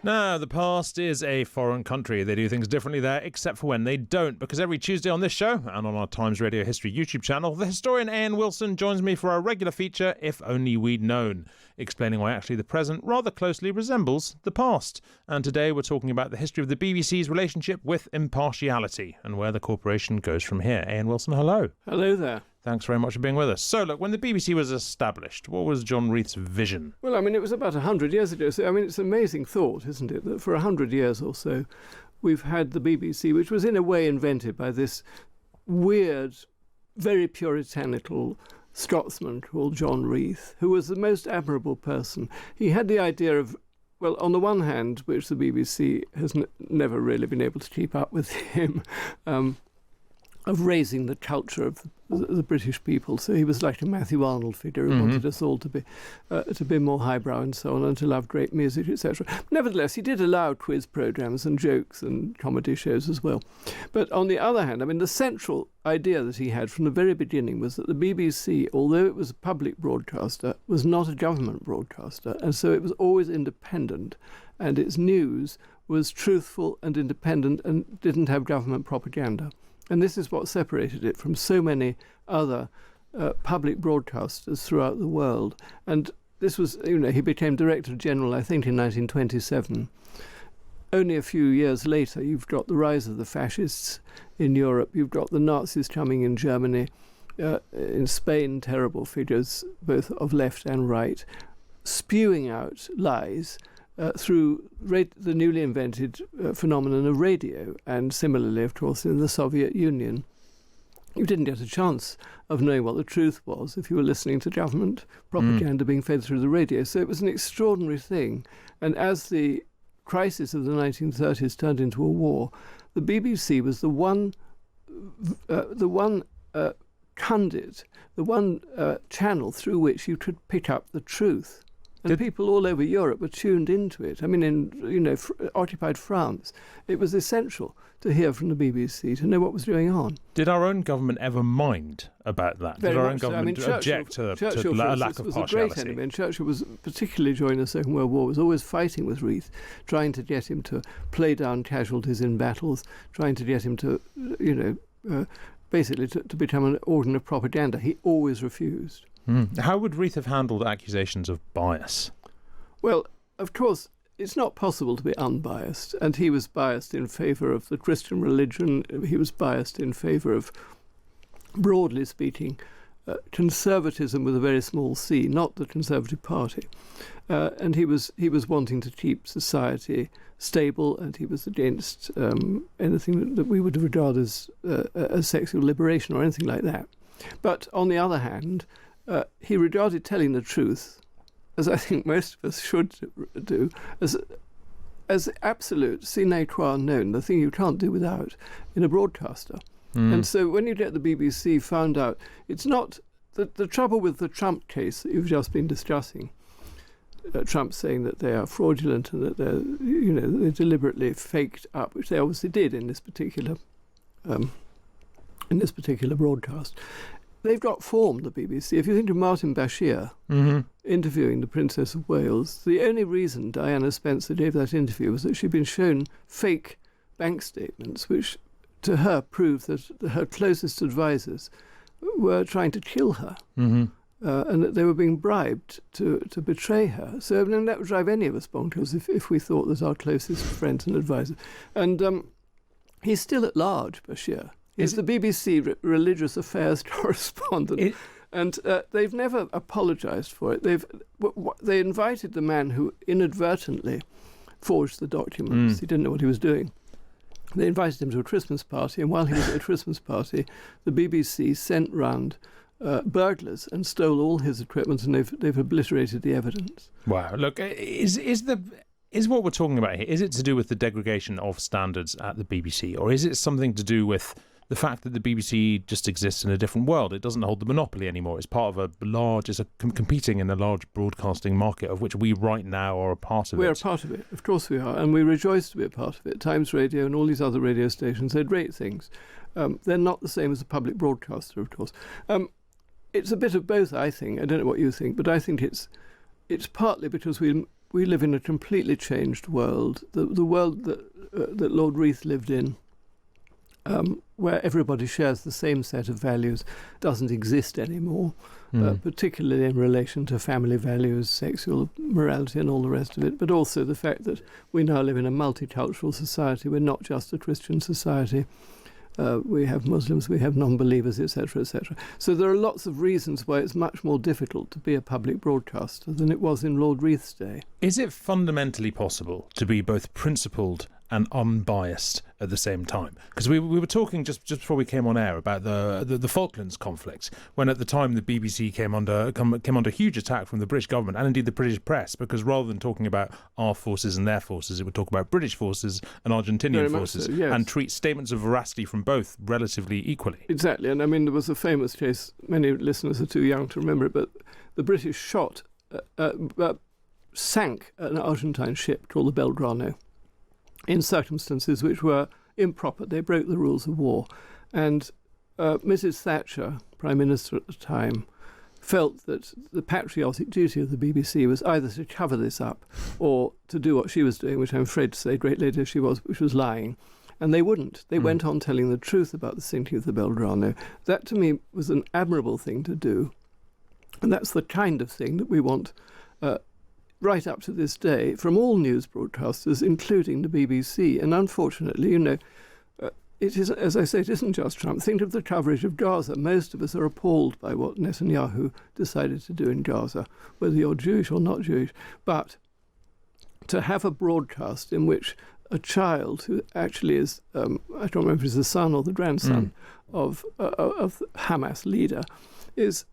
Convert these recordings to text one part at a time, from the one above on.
Now, the past is a foreign country. They do things differently there, except for when they don't. Because every Tuesday on this show, and on our Times Radio History YouTube channel, the historian Ian Wilson joins me for our regular feature, If Only We'd Known, explaining why actually the present rather closely resembles the past. And today we're talking about the history of the BBC's relationship with impartiality, and where the corporation goes from here. Ian Wilson, hello. Hello there. Thanks very much for being with us. So, look, when the BBC was established, what was John Reith's vision? Well, it was about 100 years ago. So, it's an amazing thought, isn't it, that for 100 years or so, we've had the BBC, which was in a way invented by this weird, very puritanical Scotsman called John Reith, who was the most admirable person. He had the idea of, well, on the one hand, which the BBC has never really been able to keep up with him, of raising the culture of the British people. So he was like a Matthew Arnold figure who wanted us all to be more highbrow and so on, and to love great music, etc. Nevertheless, he did allow quiz programmes and jokes and comedy shows as well. But on the other hand, the central idea that he had from the very beginning was that the BBC, although it was a public broadcaster, was not a government broadcaster, and so it was always independent, and its news was truthful and independent and didn't have government propaganda. And this is what separated it from so many other public broadcasters throughout the world. And this was, he became Director General, I think, in 1927. Only a few years later, you've got the rise of the fascists in Europe. You've got the Nazis coming in Germany. In Spain, terrible figures, both of left and right, spewing out lies through the newly invented phenomenon of radio. And similarly, of course, in the Soviet Union, you didn't get a chance of knowing what the truth was if you were listening to government propaganda being fed through the radio. So it was an extraordinary thing. And as the crisis of the 1930s turned into a war, the BBC was the one conduit, the one channel through which you could pick up the truth. And people all over Europe were tuned into it. In occupied France, it was essential to hear from the BBC, to know what was going on. Did our own government ever mind about that? Very Did our much own so. government object to a lack of was partiality? A great enemy, and Churchill was, particularly during the Second World War, was always fighting with Reith, trying to get him to play down casualties in battles, trying to get him to, basically to become an organ of propaganda. He always refused. How would Reith have handled accusations of bias? Well, of course, it's not possible to be unbiased, and he was biased in favour of the Christian religion. He was biased in favour of, broadly speaking, conservatism with a very small c, not the Conservative Party. And he was wanting to keep society stable, and he was against anything that we would regard as sexual liberation or anything like that. But on the other hand, he regarded telling the truth, as I think most of us should do, as absolute sine qua non, the thing you can't do without in a broadcaster. And so when you get the BBC found out, it's not the trouble with the Trump case that you've just been discussing, Trump saying that they are fraudulent and that they're deliberately faked up, which they obviously did in this particular broadcast. They've got form, the BBC. If you think of Martin Bashir interviewing the Princess of Wales, the only reason Diana Spencer gave that interview was that she'd been shown fake bank statements, which to her proved that her closest advisors were trying to kill her, and that they were being bribed to betray her. So that would drive any of us bonkers if we thought that our closest friends and advisors. And he's still at large, Bashir. He's the BBC religious affairs correspondent, and they've never apologised for it. They invited the man who inadvertently forged the documents. He didn't know what he was doing. They invited him to a Christmas party, and while he was at a Christmas party, the BBC sent round burglars and stole all his equipment, and they've obliterated the evidence. Wow! Look, is what we're talking about here? Is it to do with the degradation of standards at the BBC, or is it something to do with the fact that the BBC just exists in a different world? It doesn't hold the monopoly anymore. It's part of competing in a large broadcasting market of which we right now are a part of. We're a part of it, of course we are, and we rejoice to be a part of it. Times Radio and all these other radio stations, they're great things. They're not the same as a public broadcaster, of course. It's a bit of both, I think. I don't know what you think, but I think it's partly because we live in a completely changed world. The world that Lord Reith lived in, where everybody shares the same set of values, doesn't exist anymore, particularly in relation to family values, sexual morality and all the rest of it, but also the fact that we now live in a multicultural society. We're not just a Christian society. We have Muslims, we have non-believers, etc., etc. So there are lots of reasons why it's much more difficult to be a public broadcaster than it was in Lord Reith's day. Is it fundamentally possible to be both principled and unbiased at the same time? Because we were talking just before we came on air about the Falklands conflict, when at the time the BBC came under huge attack from the British government and indeed the British press, because rather than talking about our forces and their forces, it would talk about British forces and Argentinian forces, so, yes. and treat statements of veracity from both relatively equally. Exactly, and I mean there was a famous case, many listeners are too young to remember it, but the British sank an Argentine ship called the Belgrano in circumstances which were improper. They broke the rules of war. And Mrs. Thatcher, Prime Minister at the time, felt that the patriotic duty of the BBC was either to cover this up or to do what she was doing, which I'm afraid to say, great lady as she was, which was lying. And they wouldn't. They went on telling the truth about the sinking of the Belgrano. That, to me, was an admirable thing to do. And that's the kind of thing that we want right up to this day from all news broadcasters, including the BBC. And unfortunately, it is, as I say, it isn't just Trump. Think of the coverage of Gaza. Most of us are appalled by what Netanyahu decided to do in Gaza, whether you're Jewish or not Jewish. But to have a broadcast in which a child who actually is, I don't remember if he's the son or the grandson of Hamas leader, is...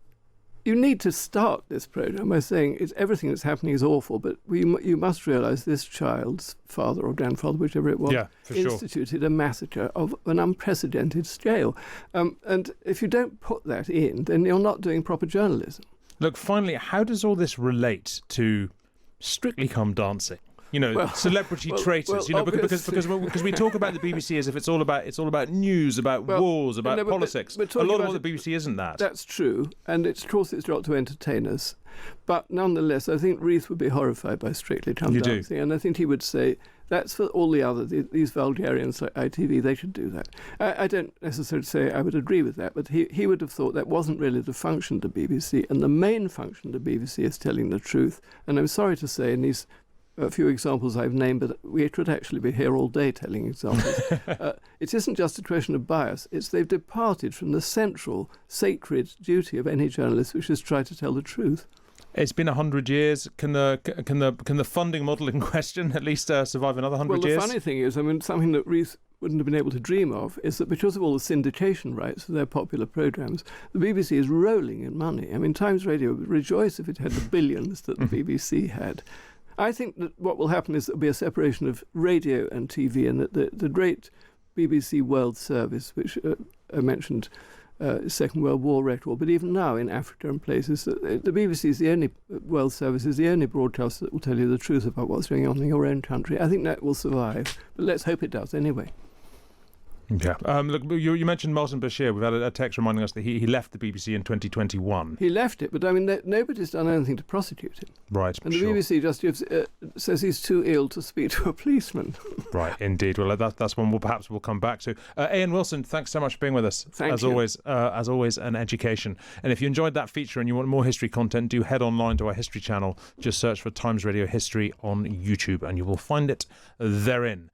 You need to start this program by saying everything that's happening is awful, but you must realise this child's father or grandfather, whichever it was, instituted a massacre of an unprecedented scale. And if you don't put that in, then you're not doing proper journalism. Look, finally, how does all this relate to Strictly Come Dancing? Celebrity traitors. Because we talk about the BBC as if it's all about news, about wars, about politics. A lot of what the BBC isn't that. That's true, and of course it's got to entertain us. But nonetheless, I think Reith would be horrified by Strictly Come Dancing, and I think he would say that's for all the other these vulgarians like ITV. They should do that. I don't necessarily say I would agree with that, but he would have thought that wasn't really the function of the BBC, and the main function of the BBC is telling the truth. And I'm sorry to say, in these a few examples I've named, but we could actually be here all day telling examples. It isn't just a question of bias. It's they've departed from the central, sacred duty of any journalist, which is to try to tell the truth. It's been 100 years. Can the funding model in question at least survive another 100 years? Well, the funny thing is, something that Reith wouldn't have been able to dream of is that because of all the syndication rights for their popular programmes, the BBC is rolling in money. Times Radio would rejoice if it had the billions that the BBC had. I think that what will happen is there will be a separation of radio and TV, and that the great BBC World Service, which I mentioned, Second World War record, but even now in Africa and places, the BBC is the only World Service, is the only broadcaster that will tell you the truth about what's going on in your own country. I think that will survive, but let's hope it does anyway. Yeah. Look, you mentioned Martin Bashir. We've had a text reminding us that he left the BBC in 2021. He left it, but nobody's done anything to prosecute him. Right. And the BBC just says he's too ill to speak to a policeman. Right, indeed. Well, that's one we'll come back to. Ian Wilson, thanks so much for being with us. Thank you. As always, an education. And if you enjoyed that feature and you want more history content, do head online to our history channel. Just search for Times Radio History on YouTube, and you will find it therein.